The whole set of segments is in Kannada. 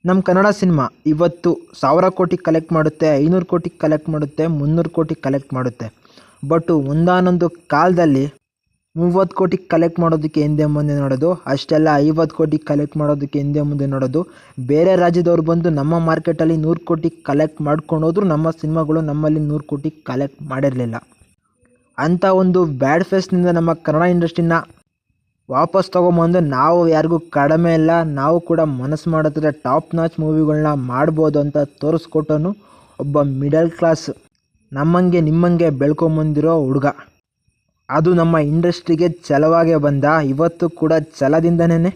ನಮ್ಮ ಕನ್ನಡ ಸಿನಿಮಾ ಇವತ್ತು 1000 ಕೋಟಿ ಕಲೆಕ್ಟ್ ಮಾಡುತ್ತೆ, 500 ಕೋಟಿ ಕಲೆಕ್ಟ್ ಮಾಡುತ್ತೆ, 300 ಕೋಟಿ ಕಲೆಕ್ಟ್ ಮಾಡುತ್ತೆ. ಬಟ್ ಒಂದಾನೊಂದು ಕಾಲದಲ್ಲಿ 30 ಕೋಟಿ ಕಲೆಕ್ಟ್ ಮಾಡೋದಕ್ಕೆ ಹಿಂದೆ ಮುಂದೆ ನೋಡೋದು, ಅಷ್ಟೆಲ್ಲ 50 ಕೋಟಿ ಕಲೆಕ್ಟ್ ಮಾಡೋದಕ್ಕೆ ಹಿಂದೆ ಮುಂದೆ ನೋಡೋದು. ಬೇರೆ ರಾಜ್ಯದವ್ರು ಬಂದು ನಮ್ಮ ಮಾರ್ಕೆಟಲ್ಲಿ 100 ಕೋಟಿ ಕಲೆಕ್ಟ್ ಮಾಡ್ಕೊಂಡು ಹೋದ್ರು, ನಮ್ಮ ಸಿನಿಮಾಗಳು ನಮ್ಮಲ್ಲಿ 100 ಕೋಟಿ ಕಲೆಕ್ಟ್ ಮಾಡಿರಲಿಲ್ಲ. ಅಂಥ ಒಂದು ಬ್ಯಾಡ್ ಫೇಸ್ನಿಂದ ನಮ್ಮ ಕನ್ನಡ ಇಂಡಸ್ಟ್ರಿನ ವಾಪಸ್ ತೊಗೊಂಬಂದು ನಾವು ಯಾರಿಗೂ ಕಡಿಮೆ ಇಲ್ಲ, ನಾವು ಕೂಡ ಮನಸ್ಸು ಮಾಡಿದ್ರೆ ಟಾಪ್ ನಾಚ್ ಮೂವಿಗಳನ್ನ ಮಾಡ್ಬೋದು ಅಂತ ತೋರಿಸ್ಕೊಟ್ಟನು ಒಬ್ಬ ಮಿಡಲ್ ಕ್ಲಾಸ್ ನಮ್ಮಂಗೆ ನಿಮ್ಮಂಗೆ ಬೆಳ್ಕೊಂಬಂದಿರೋ ಹುಡುಗ. ಅದು ನಮ್ಮ ಇಂಡಸ್ಟ್ರಿಗೆ ಛಲವಾಗೇ ಬಂದ. ಇವತ್ತು ಕೂಡ ಛಲದಿಂದನೇ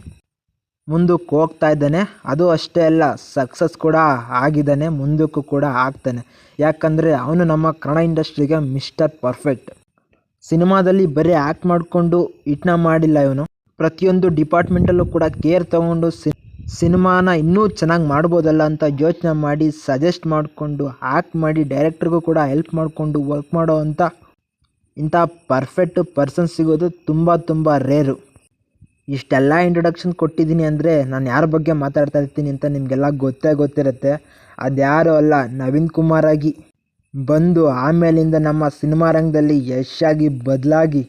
ಮುಂದಕ್ಕೆ ಹೋಗ್ತಾ ಇದ್ದಾನೆ. ಅದು ಅಷ್ಟೇ ಅಲ್ಲ, ಸಕ್ಸಸ್ ಕೂಡ ಆಗಿದ್ದಾನೆ, ಮುಂದಕ್ಕೂ ಕೂಡ ಆಗ್ತಾನೆ. ಯಾಕಂದರೆ ಅವನು ನಮ್ಮ ಕನ್ನಡ ಇಂಡಸ್ಟ್ರಿಗೆ ಮಿಸ್ಟರ್ ಪರ್ಫೆಕ್ಟ್. ಸಿನಿಮಾದಲ್ಲಿ ಬರೀ ಆ್ಯಕ್ಟ್ ಮಾಡಿಕೊಂಡು ಹಿಟ್ನ ಮಾಡಿಲ್ಲ ಇವನು. ಪ್ರತಿಯೊಂದು ಡಿಪಾರ್ಟ್ಮೆಂಟಲ್ಲೂ ಕೂಡ ಕೇರ್ ತೊಗೊಂಡು ಸಿನಿಮಾನ ಇನ್ನೂ ಚೆನ್ನಾಗಿ ಮಾಡ್ಬೋದಲ್ಲ ಅಂತ ಯೋಚನೆ ಮಾಡಿ ಸಜೆಸ್ಟ್ ಮಾಡಿಕೊಂಡು ಆ್ಯಕ್ಟ್ ಮಾಡಿ ಡೈರೆಕ್ಟ್ರಿಗೂ ಕೂಡ ಹೆಲ್ಪ್ ಮಾಡಿಕೊಂಡು ವರ್ಕ್ ಮಾಡೋ ಅಂಥ ಇಂಥ ಪರ್ಫೆಕ್ಟ್ ಪರ್ಸನ್ ಸಿಗೋದು ತುಂಬ ರೇರು. ಇಷ್ಟೆಲ್ಲ ಇಂಟ್ರೊಡಕ್ಷನ್ ಕೊಟ್ಟಿದ್ದೀನಿ ಅಂದರೆ ನಾನು ಯಾರ ಬಗ್ಗೆ ಮಾತಾಡ್ತಾ ಇರ್ತೀನಿ ಅಂತ ನಿಮಗೆಲ್ಲ ಗೊತ್ತಿರುತ್ತೆ. ಅದ್ಯಾರೂ ಅಲ್ಲ, ನವೀನ್ ಕುಮಾರ್ ಆಗಿ ಬಂದು ಆಮೇಲಿಂದ ನಮ್ಮ ಸಿನಿಮಾ ರಂಗದಲ್ಲಿ ಯಶಾಗಿ ಬದಲಾಗಿ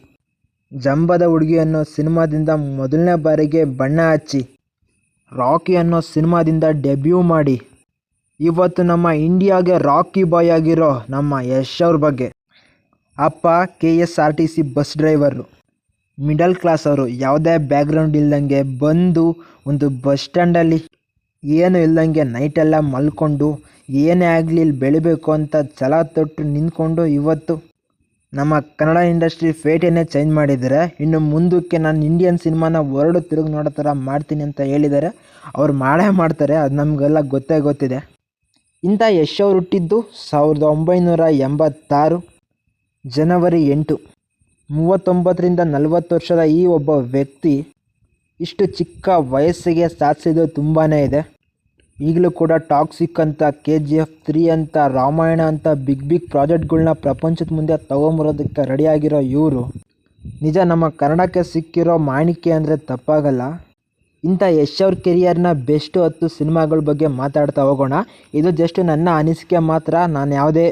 ಜಂಬದ ಹುಡುಗಿ ಅನ್ನೋ ಸಿನಿಮಾದಿಂದ ಮೊದಲನೇ ಬಾರಿಗೆ ಬಣ್ಣ ಹಚ್ಚಿ ರಾಕಿ ಅನ್ನೋ ಸಿನಿಮಾದಿಂದ ಡೆಬ್ಯೂ ಮಾಡಿ ಇವತ್ತು ನಮ್ಮ ಇಂಡಿಯಾಗೆ ರಾಕಿ ಬಾಯ್ ಆಗಿರೋ ನಮ್ಮ ಯಶ್ ಅವ್ರ ಬಗ್ಗೆ. ಅಪ್ಪ KSRTC bus driver, middle class ಅವರು, ಯಾವುದೇ ಬ್ಯಾಕ್ಗ್ರೌಂಡ್ ಇಲ್ದಂಗೆ ಬಂದು ಒಂದು ಬಸ್ ಸ್ಟ್ಯಾಂಡಲ್ಲಿ ಏನು ಇಲ್ದಂಗೆ ನೈಟೆಲ್ಲ ಮಲ್ಕೊಂಡು ಏನೇ ಆಗಲಿ ಇಲ್ಲಿ ಬೆಳಿಬೇಕು ಅಂತ ಛಲ ತೊಟ್ಟು ನಿಂತ್ಕೊಂಡು ಇವತ್ತು ನಮ್ಮ ಕನ್ನಡ ಇಂಡಸ್ಟ್ರಿ ಫೇಟೇನೇ ಚೇಂಜ್ ಮಾಡಿದ್ದಾರೆ. ಇನ್ನು ಮುಂದಕ್ಕೆ ನಾನು ಇಂಡಿಯನ್ ಸಿನಿಮಾನ ವರ್ಲ್ಡ್ ತಿರುಗಿ ನೋಡೋ ಥರ ಮಾಡ್ತೀನಿ ಅಂತ ಹೇಳಿದ್ದಾರೆ. ಅವ್ರು ಮಾಡೇ ಮಾಡ್ತಾರೆ, ಅದು ನಮಗೆಲ್ಲ ಗೊತ್ತಿದೆ. ಇಂಥ ಯಶ್ ಅವರು ಹುಟ್ಟಿದ್ದು 1986 ಜನವರಿ 8. 39ರಿಂದ 40 ವರ್ಷದ ಈ ಒಬ್ಬ ವ್ಯಕ್ತಿ ಇಷ್ಟು ಚಿಕ್ಕ ವಯಸ್ಸಿಗೆ ಸಾಧಿಸಿದ್ದು ತುಂಬಾ ಇದೆ. ಈಗಲೂ ಕೂಡ ಟಾಕ್ಸಿಕ್ ಅಂತ, KGF 3 ಅಂತ, ರಾಮಾಯಣ ಅಂತ ಬಿಗ್ ಪ್ರಾಜೆಕ್ಟ್ಗಳನ್ನ ಪ್ರಪಂಚದ ಮುಂದೆ ತೊಗೊಂಬರೋದಕ್ಕೆ ರೆಡಿಯಾಗಿರೋ ಇವರು ನಿಜ ನಮ್ಮ ಕನ್ನಡಕ್ಕೆ ಸಿಕ್ಕಿರೋ ಮಾಣಿಕ್ಯ ಅಂದರೆ ತಪ್ಪಾಗಲ್ಲ. ಇಂಥ ಯಶ್ ಅವ್ರ ಕೆರಿಯರ್ನ ಬೆಸ್ಟ್ 10 ಸಿನಿಮಾಗಳ ಬಗ್ಗೆ ಮಾತಾಡ್ತಾ ಹೋಗೋಣ. ಇದು ಜಸ್ಟ್ ನನ್ನ ಅನಿಸಿಕೆ ಮಾತ್ರ, ನಾನು ಯಾವುದೇ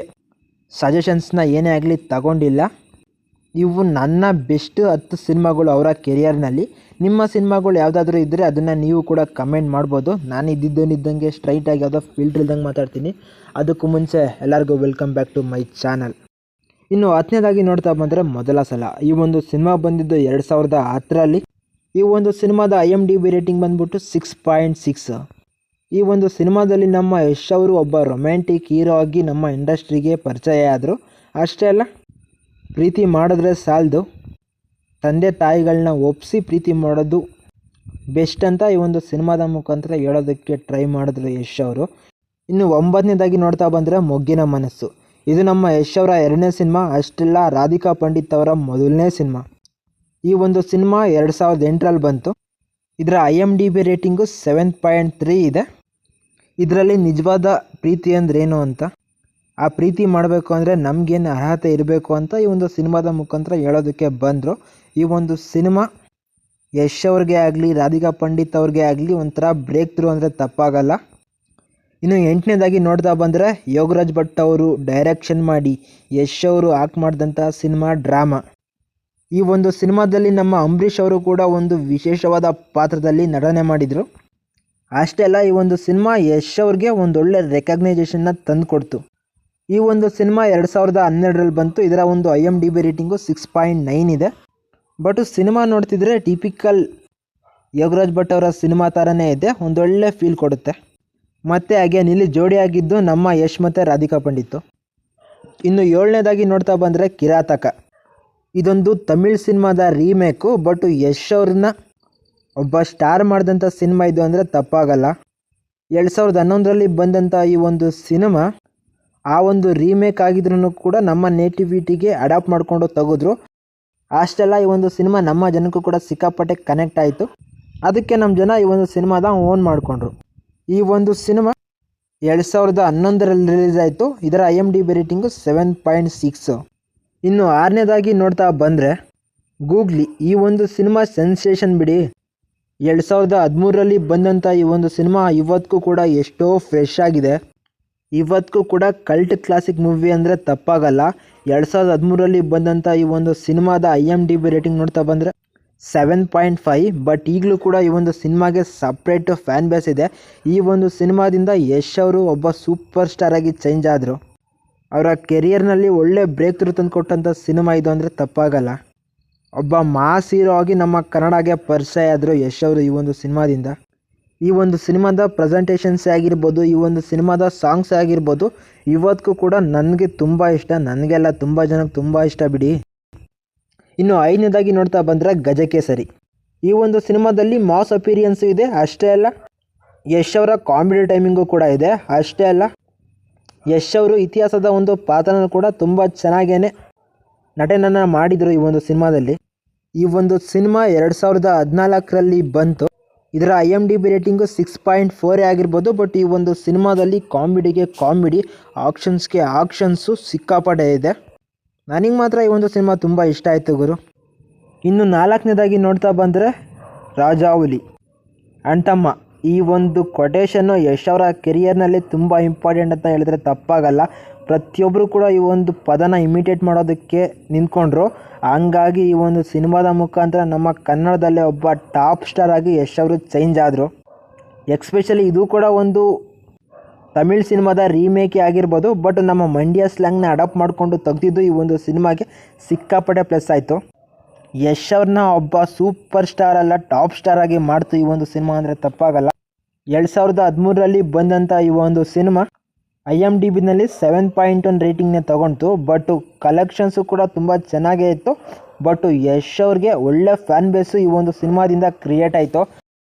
ಸಜೆಷನ್ಸ್ನ ಏನೇ ಆಗಲಿ ತಗೊಂಡಿಲ್ಲ. ಇವು ನನ್ನ ಬೆಸ್ಟ್ 10 ಸಿನಿಮಾಗಳು ಅವರ ಕೆರಿಯರ್ನಲ್ಲಿ. ನಿಮ್ಮ ಸಿನಿಮಾಗಳು ಯಾವುದಾದ್ರೂ ಇದ್ದರೆ ಅದನ್ನು ನೀವು ಕೂಡ ಕಮೆಂಟ್ ಮಾಡ್ಬೋದು. ನಾನು ಇದ್ದಂಗೆ ಸ್ಟ್ರೈಟಾಗಿ ಯಾವುದೋ ಫಿಲ್ಟರ್ ಇಲ್ದಂಗೆ ಮಾತಾಡ್ತೀನಿ. ಅದಕ್ಕೂ ಮುಂಚೆ ಎಲ್ಲರಿಗೂ welcome back to my channel. ಇನ್ನು 10ನೇದಾಗಿ ನೋಡ್ತಾ ಬಂದರೆ ಮೊದಲ ಸಲ ಈ ಒಂದು ಸಿನಿಮಾ ಬಂದಿದ್ದು 2010ರಲ್ಲಿ. ಈ ಒಂದು ಸಿನಿಮಾದ IMDb ರೇಟಿಂಗ್ ಬಂದ್ಬಿಟ್ಟು 6.6. ಈ ಒಂದು ಸಿನಿಮಾದಲ್ಲಿ ನಮ್ಮ ಯಶ್ ಅವರು ಒಬ್ಬ ರೊಮ್ಯಾಂಟಿಕ್ ಹೀರೋ ಆಗಿ ನಮ್ಮ ಇಂಡಸ್ಟ್ರಿಗೆ ಪರಿಚಯ ಆದರು. ಅಷ್ಟೇ ಅಲ್ಲ, ಪ್ರೀತಿ ಮಾಡಿದ್ರೆ ಸಾಲದು, ತಂದೆ ತಾಯಿಗಳನ್ನ ಒಪ್ಪಿಸಿ ಪ್ರೀತಿ ಮಾಡೋದು ಬೆಸ್ಟ್ ಅಂತ ಈ ಒಂದು ಸಿನಿಮಾದ ಮುಖಾಂತರ ಹೇಳೋದಕ್ಕೆ ಟ್ರೈ ಮಾಡಿದ್ರು ಯಶ್ ಅವರು. ಇನ್ನು 9ನೇದಾಗಿ ನೋಡ್ತಾ ಬಂದರೆ ಮೊಗ್ಗಿನ ಮನಸ್ಸು. ಇದು ನಮ್ಮ ಯಶ್ ಅವರ 2ನೇ ಸಿನಿಮಾ. ಅಷ್ಟೆಲ್ಲ ರಾಧಿಕಾ ಪಂಡಿತ್ ಅವರ ಮೊದಲನೇ ಸಿನಿಮಾ. ಈ ಒಂದು ಸಿನಿಮಾ 2008ರಲ್ಲಿ ಬಂತು. ಇದರ IMDb ರೇಟಿಂಗು 7.3 ಇದೆ. ಇದರಲ್ಲಿ ನಿಜವಾದ ಪ್ರೀತಿ ಅಂದ್ರೇನು ಅಂತ, ಆ ಪ್ರೀತಿ ಮಾಡಬೇಕು ಅಂದರೆ ನಮಗೇನು ಅರ್ಹತೆ ಇರಬೇಕು ಅಂತ ಈ ಒಂದು ಸಿನಿಮಾದ ಮುಖಾಂತರ ಹೇಳೋದಕ್ಕೆ ಬಂದರು. ಈ ಒಂದು ಸಿನಿಮಾ ಯಶ್ ಅವ್ರಿಗೆ ಆಗಲಿ ರಾಧಿಕಾ ಪಂಡಿತ್ ಅವ್ರಿಗೆ ಆಗಲಿ ಒಂಥರ ಬ್ರೇಕ್ ಥ್ರೂ ಅಂದರೆ ತಪ್ಪಾಗಲ್ಲ. ಇನ್ನು 8ನೇದಾಗಿ ನೋಡ್ತಾ ಬಂದರೆ ಯೋಗರಾಜ್ ಭಟ್ ಅವರು ಡೈರೆಕ್ಷನ್ ಮಾಡಿ ಯಶ್ ಅವರು ಆಕ್ಟ್ ಮಾಡಿದಂಥ ಸಿನಿಮಾ ಡ್ರಾಮಾ. ಈ ಒಂದು ಸಿನಿಮಾದಲ್ಲಿ ನಮ್ಮ ಅಂಬರೀಷ್ ಅವರು ಕೂಡ ಒಂದು ವಿಶೇಷವಾದ ಪಾತ್ರದಲ್ಲಿ ನಟನೆ ಮಾಡಿದರು. ಅಷ್ಟೇ ಅಲ್ಲ, ಈ ಒಂದು ಸಿನಿಮಾ ಯಶ್ ಅವ್ರಿಗೆ ಒಂದೊಳ್ಳೆ ರೆಕಗ್ನೈಸೇಷನ್ನ ತಂದುಕೊಡ್ತು. ಈ ಒಂದು ಸಿನಿಮಾ 2012ರಲ್ಲಿ ಬಂತು. ಇದರ ಒಂದು IMDb ರೇಟಿಂಗು 6.9 ಇದೆ. ಬಟ್ ಸಿನಿಮಾ ನೋಡ್ತಿದ್ರೆ ಟಿಪಿಕಲ್ ಯೋಗರಾಜ್ ಭಟ್ ಅವರ ಸಿನಿಮಾ ಥರನೇ ಇದೆ, ಒಂದೊಳ್ಳೆ ಫೀಲ್ ಕೊಡುತ್ತೆ. ಮತ್ತು ಹಾಗೆ ಇಲ್ಲಿ ಜೋಡಿಯಾಗಿದ್ದು ನಮ್ಮ ಯಶ್ ಮತ್ತು ರಾಧಿಕಾ ಪಂಡಿತ್ತು. ಇನ್ನು 7ನೇದಾಗಿ ನೋಡ್ತಾ ಬಂದರೆ ಕಿರಾತಕ. ಇದೊಂದು ತಮಿಳ್ ಸಿನಿಮಾದ ರೀಮೇಕು. ಬಟ್ ಯಶ್ ಅವ್ರನ್ನ ಒಬ್ಬ ಸ್ಟಾರ್ ಮಾಡಿದಂಥ ಸಿನಿಮಾ ಇದು ಅಂದರೆ ತಪ್ಪಾಗಲ್ಲ. 2011ರಲ್ಲಿ ಬಂದಂಥ ಈ ಒಂದು ಸಿನಿಮಾ ಆ ಒಂದು ರೀಮೇಕ್ ಆಗಿದ್ರೂ ಕೂಡ ನಮ್ಮ ನೇಟಿವಿಟಿಗೆ ಅಡಾಪ್ಟ್ ಮಾಡಿಕೊಂಡು ತೆಗೆದ್ರು. ಅಷ್ಟೆಲ್ಲ ಈ ಒಂದು ಸಿನಿಮಾ ನಮ್ಮ ಜನಕ್ಕೂ ಕೂಡ ಸಿಕ್ಕಾಪಟ್ಟೆ ಕನೆಕ್ಟ್ ಆಯಿತು. ಅದಕ್ಕೆ ನಮ್ಮ ಜನ ಈ ಒಂದು ಸಿನಿಮಾದ ಓನ್ ಮಾಡಿಕೊಂಡ್ರು. ಈ ಒಂದು ಸಿನಿಮಾ 2011ರಲ್ಲಿ ರಿಲೀಸ್ ಆಯಿತು. ಇದರ IMDb ರೇಟಿಂಗು 7.6. ಇನ್ನು 6ನೇದಾಗಿ ನೋಡ್ತಾ ಬಂದರೆ ಗೂಗ್ಲಿ. ಈ ಒಂದು ಸಿನಿಮಾ ಸೆನ್ಸೇಷನ್ ಬಿಡಿ. 2013ರಲ್ಲಿ ಬಂದಂಥ ಈ ಒಂದು ಸಿನಿಮಾ ಇವತ್ತಿಗೂ ಕೂಡ ಎಷ್ಟೋ ಫ್ರೆಶ್ ಆಗಿದೆ. ಇವತ್ತಿಗೂ ಕೂಡ ಕಲ್ಟ್ ಕ್ಲಾಸಿಕ್ ಮೂವಿ ಅಂದರೆ ತಪ್ಪಾಗಲ್ಲ. 2013ರಲ್ಲಿ ಬಂದಂಥ ಈ ಒಂದು ಸಿನಿಮಾದ IMDb ರೇಟಿಂಗ್ ನೋಡ್ತಾ ಬಂದರೆ 7.5. ಬಟ್ ಈಗಲೂ ಕೂಡ ಈ ಒಂದು ಸಿನಿಮಾಗೆ ಸಪ್ರೇಟ್ ಫ್ಯಾನ್ ಬೇಸ್ ಇದೆ. ಈ ಒಂದು ಸಿನಿಮಾದಿಂದ ಯಶ್ ಅವರು ಒಬ್ಬ ಸೂಪರ್ ಸ್ಟಾರ್ ಆಗಿ ಚೇಂಜ್ ಆದರು. ಅವರ ಕೆರಿಯರ್ನಲ್ಲಿ ಒಳ್ಳೆ ಬ್ರೇಕ್ ಥ್ರೂ ತಂದು ಕೊಟ್ಟಂಥ ಸಿನಿಮಾ ಇದು ಅಂದರೆ ತಪ್ಪಾಗಲ್ಲ. ಒಬ್ಬ ಮಾಸ್ ಹೀರೋ ಆಗಿ ನಮ್ಮ ಕನ್ನಡಗೆ ಪರಿಚಯ ಆದರು ಯಶ್ ಅವರು ಈ ಒಂದು ಸಿನಿಮಾದಿಂದ. ಈ ಒಂದು ಸಿನಿಮಾದ ಪ್ರೆಸೆಂಟೇಷನ್ಸೇ ಆಗಿರ್ಬೋದು, ಈ ಒಂದು ಸಿನಿಮಾದ ಸಾಂಗ್ಸ್ ಆಗಿರ್ಬೋದು, ಇವತ್ತಿಗೂ ಕೂಡ ನನಗೆ ತುಂಬ ಇಷ್ಟ. ನನಗೆಲ್ಲ ತುಂಬ ಜನಕ್ಕೆ ತುಂಬ ಇಷ್ಟ ಬಿಡಿ. ಇನ್ನು 5ನೇದಾಗಿ ನೋಡ್ತಾ ಬಂದರೆ ಗಜಕೇಸರಿ. ಈ ಒಂದು ಸಿನಿಮಾದಲ್ಲಿ ಮಾಸ್ ಅಪೀರಿಯನ್ಸು ಇದೆ. ಅಷ್ಟೇ ಅಲ್ಲ, ಯಶ್ ಅವರ ಕಾಮಿಡಿ ಟೈಮಿಂಗು ಕೂಡ ಇದೆ. ಅಷ್ಟೇ ಅಲ್ಲ, ಯಶ್ ಅವರು ಇತಿಹಾಸದ ಒಂದು ಪಾತ್ರನ ಕೂಡ ತುಂಬ ಚೆನ್ನಾಗೇ ನಟನೆಯನ್ನು ಮಾಡಿದರು ಈ ಒಂದು ಸಿನಿಮಾದಲ್ಲಿ. ಈ ಒಂದು ಸಿನಿಮಾ 2014ರಲ್ಲಿ ಬಂತು. ಇದರ IMDb ರೇಟಿಂಗು 6.4 ಆಗಿರ್ಬೋದು. ಬಟ್ ಈ ಒಂದು ಸಿನಿಮಾದಲ್ಲಿ ಕಾಮಿಡಿಗೆ ಕಾಮಿಡಿ, ಆಕ್ಷನ್ಸ್ಗೆ ಆಕ್ಷನ್ಸು ಸಿಕ್ಕಾಪಟ್ಟೆ ಇದೆ. ನನಗೆ ಮಾತ್ರ ಈ ಒಂದು ಸಿನಿಮಾ ತುಂಬ ಇಷ್ಟ ಆಯಿತು ಗುರು. ಇನ್ನು 4ನೇದಾಗಿ ನೋಡ್ತಾ ಬಂದರೆ ರಾಜಾಹುಲಿ ಅಣ್ತಮ್ಮ. ಈ ಒಂದು ಕೊಟೇಶನ್ನು ಯಶ್ ಅವರ ಕೆರಿಯರ್ನಲ್ಲಿ ತುಂಬ ಇಂಪಾರ್ಟೆಂಟ್ ಅಂತ ಹೇಳಿದ್ರೆ ತಪ್ಪಾಗಲ್ಲ. ಪ್ರತಿಯೊಬ್ಬರು ಕೂಡ ಈ ಒಂದು ಪದನ ಇಮಿಟೇಟ್ ಮಾಡೋದಕ್ಕೆ ನಿಂತ್ಕೊಂಡ್ರು. ಹಂಗಾಗಿ ಈ ಒಂದು ಸಿನಿಮಾದ ಮುಖಾಂತರ ನಮ್ಮ ಕನ್ನಡದಲ್ಲೇ ಒಬ್ಬ ಟಾಪ್ ಸ್ಟಾರ್ ಆಗಿ ಯಶ್ ಅವರು ಚೇಂಜ್ ಆದರು. ಎಕ್ಸ್ಪೆಷಲಿ ಇದು ಕೂಡ ಒಂದು ತಮಿಳ್ ಸಿನಿಮಾದ ರೀಮೇಕೇ ಆಗಿರ್ಬೋದು. ಬಟ್ ನಮ್ಮ ಮಂಡ್ಯ ಸ್ಲ್ಯಾಂಗ್ನ ಅಡಾಪ್ಟ್ ಮಾಡಿಕೊಂಡು ತೆಗೆದಿದ್ದು ಈ ಒಂದು ಸಿನಿಮಾಗೆ ಸಿಕ್ಕಾಪಟ್ಟೆ ಪ್ಲಸ್ ಆಯಿತು. ಯಶ್ ಅವ್ರನ್ನ ಒಬ್ಬ ಸೂಪರ್ ಸ್ಟಾರ್ ಅಲ್ಲ, ಟಾಪ್ ಸ್ಟಾರ್ ಆಗಿ ಮಾಡ್ತು ಈ ಒಂದು ಸಿನಿಮಾ ಅಂದರೆ ತಪ್ಪಾಗಲ್ಲ. 2013ರಲ್ಲಿ ಬಂದಂಥ ಈ ಒಂದು ಸಿನಿಮಾ IMDbನಲ್ಲಿ 7.1 ರೇಟಿಂಗ್ನೇ ತೊಗೊಂತು. ಬಟ್ ಕಲೆಕ್ಷನ್ಸು ಕೂಡ ತುಂಬ ಚೆನ್ನಾಗೇ ಇತ್ತು. ಬಟ್ ಯಶ್ ಅವ್ರಿಗೆ ಒಳ್ಳೆ ಫ್ಯಾನ್ ಬೇಸು ಈ ಒಂದು ಸಿನಿಮಾದಿಂದ ಕ್ರಿಯೇಟ್ ಆಯಿತು.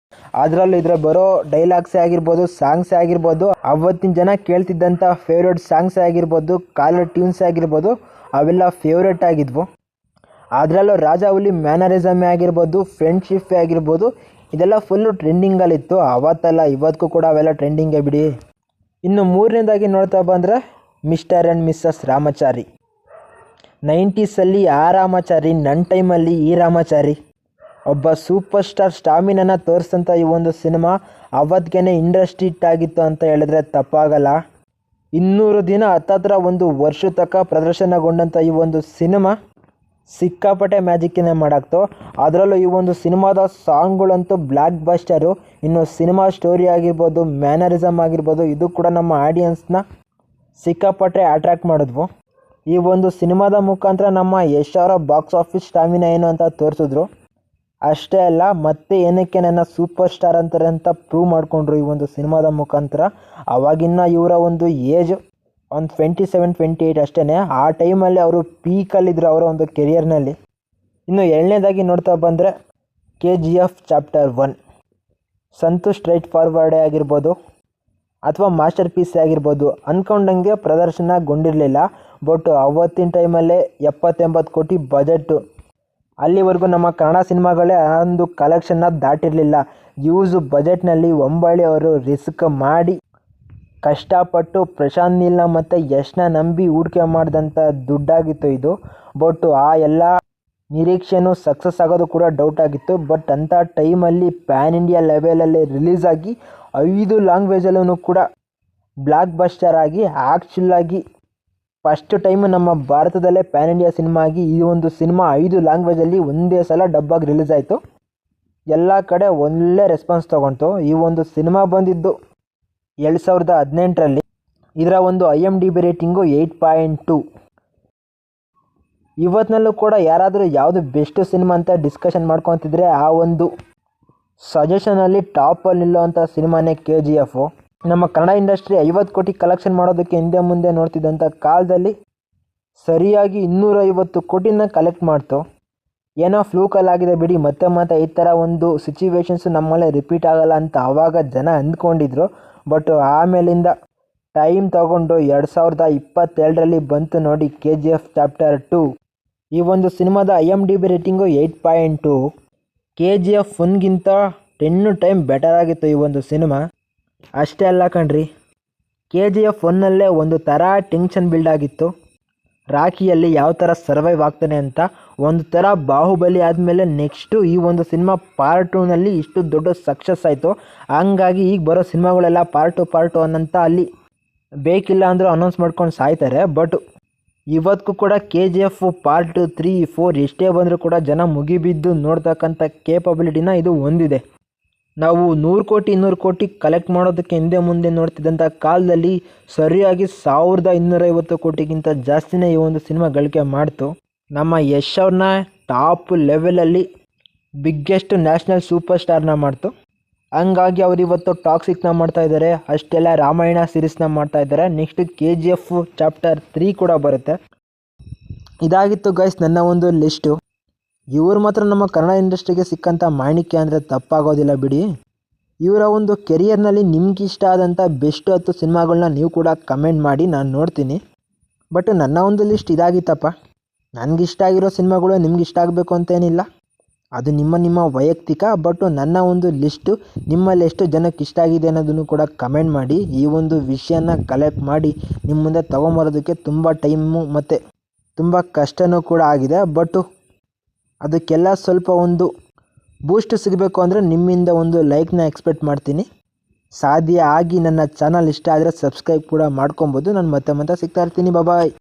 ಅದರಲ್ಲೂ ಇದರ ಬರೋ ಡೈಲಾಗ್ಸೇ ಆಗಿರ್ಬೋದು, ಸಾಂಗ್ಸೇ ಆಗಿರ್ಬೋದು, ಅವತ್ತಿನ ಜನ ಕೇಳ್ತಿದ್ದಂಥ ಫೇವ್ರೇಟ್ ಸಾಂಗ್ಸೇ ಆಗಿರ್ಬೋದು, ಕಾಲರ್ ಟ್ಯೂನ್ಸೇ ಆಗಿರ್ಬೋದು, ಅವೆಲ್ಲ ಫೇವ್ರೇಟ್ ಆಗಿದ್ವು. ಅದರಲ್ಲೂ ರಾಜಾಹುಲಿ ಮ್ಯಾನರಿಸಮೇ ಆಗಿರ್ಬೋದು, ಫ್ರೆಂಡ್ಶಿಪ್ಪೇ ಆಗಿರ್ಬೋದು, ಇದೆಲ್ಲ ಫುಲ್ಲು ಟ್ರೆಂಡಿಂಗಲ್ಲಿತ್ತು. ಅವತ್ತೆಲ್ಲ ಇವತ್ತಿಗೂ ಕೂಡ ಅವೆಲ್ಲ ಟ್ರೆಂಡಿಂಗೇ ಬಿಡಿ. ಇನ್ನು 3ನೇದಾಗಿ ನೋಡ್ತಾ ಬಂದರೆ ಮಿಸ್ಟರ್ ಆ್ಯಂಡ್ ಮಿಸ್ಸಸ್ ರಾಮಾಚಾರಿ. 90ಸಲ್ಲಿ ಆ ರಾಮಾಚಾರಿ, ನನ್ನ ಟೈಮಲ್ಲಿ ಈ ರಾಮಾಚಾರಿ. ಒಬ್ಬ ಸೂಪರ್ ಸ್ಟಾರ್ ಸ್ಟಾಮಿನನ್ನು ತೋರಿಸಂಥ ಈ ಒಂದು ಸಿನಿಮಾ ಅವತ್ತಿಗೆ ಇಂಡಸ್ಟ್ರಿ ಹಿಟ್ ಆಗಿತ್ತು ಅಂತ ಹೇಳಿದ್ರೆ ತಪ್ಪಾಗಲ್ಲ. 200 ದಿನ ಹತ್ತತ್ರ ಒಂದು ವರ್ಷ ತನಕ ಪ್ರದರ್ಶನಗೊಂಡಂಥ ಈ ಒಂದು ಸಿನಿಮಾ ಸಿಕ್ಕಾಪಟ್ಟೆ ಮ್ಯಾಜಿಕ್ಕನ್ನೇ ಮಾಡಾಕ್ತು. ಅದರಲ್ಲೂ ಈ ಒಂದು ಸಿನಿಮಾದ ಸಾಂಗ್ಗಳಂತೂ ಬ್ಲ್ಯಾಕ್ ಬಸ್ಟರು. ಇನ್ನು ಸಿನಿಮಾ ಸ್ಟೋರಿ ಆಗಿರ್ಬೋದು, ಮ್ಯಾನರಿಸಮ್ ಆಗಿರ್ಬೋದು, ಇದು ಕೂಡ ನಮ್ಮ ಆಡಿಯನ್ಸ್ನ ಸಿಕ್ಕಾಪಟ್ಟೆ ಅಟ್ರ್ಯಾಕ್ಟ್ ಮಾಡಿದ್ವು. ಈ ಒಂದು ಸಿನಿಮಾದ ಮುಖಾಂತರ ನಮ್ಮ ಯಶ್ ಅವರ ಬಾಕ್ಸ್ ಆಫೀಸ್ ಸ್ಟಾಮಿನಾ ಏನು ಅಂತ ತೋರಿಸಿದ್ರು. ಅಷ್ಟೇ ಅಲ್ಲ, ಮತ್ತೆ ಏನಕ್ಕೆ ನನ್ನ ಸೂಪರ್ ಸ್ಟಾರ್ ಅಂತಾರೆ ಅಂತ ಪ್ರೂವ್ ಮಾಡಿಕೊಂಡ್ರು ಈ ಒಂದು ಸಿನಿಮಾದ ಮುಖಾಂತರ. ಆವಾಗಿನ್ನ ಇವರ ಒಂದು ಏಜ್ ಒಂದು 27-28 ಅಷ್ಟೇ. ಆ ಟೈಮಲ್ಲಿ ಅವರು ಪೀಕಲ್ಲಿದ್ದರು ಅವರ ಒಂದು ಕೆರಿಯರ್ನಲ್ಲಿ. ಇನ್ನು 7ನೇದಾಗಿ ನೋಡ್ತಾ ಬಂದರೆ KGF ಚಾಪ್ಟರ್ 1. ಸಂತು ಸ್ಟ್ರೈಟ್ ಫಾರ್ವರ್ಡೇ ಆಗಿರ್ಬೋದು ಅಥವಾ ಮಾಸ್ಟರ್ ಪೀಸೇ ಆಗಿರ್ಬೋದು, ಅಂದ್ಕೊಂಡಂಗೆ ಪ್ರದರ್ಶನಗೊಂಡಿರಲಿಲ್ಲ. ಬಟ್ ಅವತ್ತಿನ ಟೈಮಲ್ಲೇ 70-80 ಕೋಟಿ ಬಜೆಟ್ಟು. ಅಲ್ಲಿವರೆಗೂ ನಮ್ಮ ಕನ್ನಡ ಸಿನಿಮಾಗಳೇ ಆ ಒಂದು ಕಲೆಕ್ಷನ್ನ ದಾಟಿರಲಿಲ್ಲ. ಯೂಸು ಬಜೆಟ್ನಲ್ಲಿ ಒಂಬಾಳಿ ಅವರು ರಿಸ್ಕ್ ಮಾಡಿ ಕಷ್ಟಪಟ್ಟು ಪ್ರಶಾಂತ್ ನೀಲ್ನ ಮತ್ತು ಯಶ್ನ ನಂಬಿ ಹೂಡಿಕೆ ಮಾಡಿದಂಥ ದುಡ್ಡಾಗಿತ್ತು ಇದು. ಬಟ್ ಆ ಎಲ್ಲ ನಿರೀಕ್ಷೆನೂ ಸಕ್ಸಸ್ ಆಗೋದು ಕೂಡ ಡೌಟ್ ಆಗಿತ್ತು. ಬಟ್ ಅಂಥ ಟೈಮಲ್ಲಿ ಪ್ಯಾನ್ ಇಂಡಿಯಾ ಲೆವೆಲಲ್ಲಿ ರಿಲೀಸ್ ಆಗಿ 5 ಲ್ಯಾಂಗ್ವೇಜಲ್ಲೂ ಕೂಡ ಬ್ಲಾಕ್ ಬಸ್ಟರ್ ಆಗಿ ಆ್ಯಕ್ಚುಲಾಗಿ ಫಸ್ಟ್ ಟೈಮ್ ನಮ್ಮ ಭಾರತದಲ್ಲೇ ಪ್ಯಾನ್ ಇಂಡಿಯಾ ಸಿನಿಮಾ ಆಗಿ ಈ ಒಂದು ಸಿನಿಮಾ 5 ಲ್ಯಾಂಗ್ವೇಜಲ್ಲಿ ಒಂದೇ ಸಲ ಡಬ್ಬಾಗಿ ರಿಲೀಸ್ ಆಯಿತು. ಎಲ್ಲ ಕಡೆ ಒಳ್ಳೆ ರೆಸ್ಪಾನ್ಸ್ ತೊಗೊಂತು. ಈ ಒಂದು ಸಿನಿಮಾ ಬಂದಿದ್ದು 2018ರಲ್ಲಿ. ಇದರ ಒಂದು IMDb ರೇಟಿಂಗು 8.2. ಇವತ್ತಿನಲ್ಲೂ ಕೂಡ ಯಾರಾದರೂ ಯಾವುದು ಬೆಸ್ಟ್ ಸಿನಿಮಾ ಅಂತ ಡಿಸ್ಕಷನ್ ಮಾಡ್ಕೊತಿದ್ರೆ ಆ ಒಂದು ಸಜೆಷನಲ್ಲಿ ಟಾಪಲ್ಲಿ ನಿಲ್ಲುವಂಥ ಸಿನಿಮಾನೇ KGF. ನಮ್ಮ ಕನ್ನಡ ಇಂಡಸ್ಟ್ರಿ 50 ಕೋಟಿ ಕಲೆಕ್ಷನ್ ಮಾಡೋದಕ್ಕೆ ಹಿಂದೆ ಮುಂದೆ ನೋಡ್ತಿದ್ದಂಥ ಕಾಲದಲ್ಲಿ ಸರಿಯಾಗಿ 250 ಕೋಟಿನ ಕಲೆಕ್ಟ್ ಮಾಡ್ತು. ಏನೋ ಫ್ಲೂಕಲ್ಲಾಗಿದೆ ಬಿಡಿ, ಮತ್ತೆ ಈ ಥರ ಒಂದು ಸಿಚುವೇಶನ್ಸು ನಮ್ಮಲ್ಲೇ ರಿಪೀಟ್ ಆಗಲ್ಲ ಅಂತ ಆವಾಗ ಜನ ಅಂದ್ಕೊಂಡಿದ್ರು. ಬಟ್ ಆಮೇಲಿಂದ ಟೈಮ್ ತಗೊಂಡು 2022ರಲ್ಲಿ ಬಂತು ನೋಡಿ KGF ಚಾಪ್ಟರ್ 2. ಈ ಒಂದು ಸಿನಿಮಾದ IMDb rating 8.2. KGF 1ಗಿಂತ 10 time better ಆಗಿತ್ತು ಈ ಒಂದು ಸಿನಿಮಾ. ಅಷ್ಟೇ ಅಲ್ಲ ಕಣ್ರಿ, KGF 1ನಲ್ಲೇ ಒಂದು ಥರ ಟೆನ್ಷನ್ ಬಿಲ್ಡ್ ಆಗಿತ್ತು. ರಾಖಿಯಲ್ಲಿ ಯಾವ ಥರ ಸರ್ವೈವ್ ಆಗ್ತಾನೆ ಅಂತ. ಒಂದು ಥರ ಬಾಹುಬಲಿ ಆದಮೇಲೆ ನೆಕ್ಸ್ಟು ಈ ಒಂದು ಸಿನಿಮಾ ಪಾರ್ಟ್ 2ನಲ್ಲಿ ಇಷ್ಟು ದೊಡ್ಡ ಸಕ್ಸಸ್ ಆಯಿತು. ಹಂಗಾಗಿ ಈಗ ಬರೋ ಸಿನಿಮಾಗಳೆಲ್ಲ ಪಾರ್ಟ್ 2 ಅನ್ನಂತ ಅಲ್ಲಿ ಬೇಕಿಲ್ಲ ಅಂದರೂ ಅನೌನ್ಸ್ ಮಾಡ್ಕೊಂಡು ಸಾಯ್ತಾರೆ. ಬಟ್ ಇವತ್ತಿಗೂ ಕೂಡ KGF ಪಾರ್ಟ್ 3, 4 ಎಷ್ಟೇ ಬಂದರೂ ಕೂಡ ಜನ ಮುಗಿಬಿದ್ದು ನೋಡ್ತಕ್ಕಂಥ ಕೇಪಬಿಲಿಟಿನ ಇದು ಹೊಂದಿದೆ. ನಾವು 100 ಕೋಟಿ 200 ಕೋಟಿ ಕಲೆಕ್ಟ್ ಮಾಡೋದಕ್ಕೆ ಹಿಂದೆ ಮುಂದೆ ನೋಡ್ತಿದ್ದಂಥ ಕಾಲದಲ್ಲಿ ಸರಿಯಾಗಿ 1250 ಕೋಟಿಗಿಂತ ಜಾಸ್ತಿನೇ ಈ ಒಂದು ಸಿನಿಮಾ ಗಳಿಕೆ ಮಾಡ್ತು. ನಮ್ಮ ಯಶ್ ಅವ್ರನ್ನ ಟಾಪ್ ಲೆವೆಲಲ್ಲಿ ಬಿಗ್ಗೆಸ್ಟ್ ನ್ಯಾಷನಲ್ ಸೂಪರ್ ಸ್ಟಾರ್ನ ಮಾಡ್ತು. ಹಂಗಾಗಿ ಅವ್ರು ಇವತ್ತು ಟಾಕ್ಸಿಕ್ನ ಮಾಡ್ತಾ ಇದ್ದಾರೆ, ಅಷ್ಟೆಲ್ಲ ರಾಮಾಯಣ ಸೀರೀಸ್ನ ಮಾಡ್ತಾ ಇದ್ದಾರೆ. ನೆಕ್ಸ್ಟ್ KGF ಚಾಪ್ಟರ್ 3 ಕೂಡ ಬರುತ್ತೆ. ಇದಾಗಿತ್ತು ಗೈಸ್ ನನ್ನ ಒಂದು ಲಿಸ್ಟು. ಇವರು ಮಾತ್ರ ನಮ್ಮ ಕನ್ನಡ ಇಂಡಸ್ಟ್ರಿಗೆ ಸಿಕ್ಕಂಥ ಮಾಣಿಕ್ಯ ಅಂದರೆ ತಪ್ಪಾಗೋದಿಲ್ಲ ಬಿಡಿ. ಇವರ ಒಂದು ಕೆರಿಯರ್ನಲ್ಲಿ ನಿಮ್ಗೆ ಇಷ್ಟ ಆದಂಥ ಬೆಸ್ಟ್ 10 ಸಿನಿಮಾಗಳನ್ನ ನೀವು ಕೂಡ ಕಮೆಂಟ್ ಮಾಡಿ, ನಾನು ನೋಡ್ತೀನಿ. ಬಟ್ ನನ್ನ ಒಂದು ಲಿಸ್ಟ್ ಇದಾಗಿತ್ತಪ್ಪ. ನನಗಿಷ್ಟ ಆಗಿರೋ ಸಿನಿಮಾಗಳು ನಿಮ್ಗೆ ಇಷ್ಟ ಆಗಬೇಕು ಅಂತೇನಿಲ್ಲ, ಅದು ನಿಮ್ಮ ವೈಯಕ್ತಿಕ. ಬಟ್ ನನ್ನ ಒಂದು ಲಿಸ್ಟು ನಿಮ್ಮಲ್ಲಿ ಎಷ್ಟು ಜನಕ್ಕೆ ಇಷ್ಟ ಆಗಿದೆ ಅನ್ನೋದನ್ನು ಕೂಡ ಕಮೆಂಟ್ ಮಾಡಿ. ಈ ಒಂದು ವಿಷಯನ ಕಲೆಕ್ಟ್ ಮಾಡಿ ನಿಮ್ಮ ಮುಂದೆ ತೊಗೊಂಬರೋದಕ್ಕೆ ತುಂಬ ಟೈಮು ಮತ್ತು ತುಂಬ ಕಷ್ಟನೂ ಕೂಡ ಆಗಿದೆ. ಬಟ್ ಅದಕ್ಕೆಲ್ಲ ಸ್ವಲ್ಪ ಒಂದು ಬೂಸ್ಟ್ ಸಿಗಬೇಕು ಅಂದರೆ ನಿಮ್ಮಿಂದ ಒಂದು ಲೈಕ್ನ ಎಕ್ಸ್ಪೆಕ್ಟ್ ಮಾಡ್ತೀನಿ. ಸಾಧ್ಯ ಆಗಿ ನನ್ನ ಚಾನಲ್ ಇಷ್ಟ ಆದರೆ ಸಬ್ಸ್ಕ್ರೈಬ್ ಕೂಡ ಮಾಡ್ಕೊಬೋದು. ನಾನು ಮತ್ತೆ ಸಿಗ್ತಾ ಇರ್ತೀನಿ. ಬಾಯ್.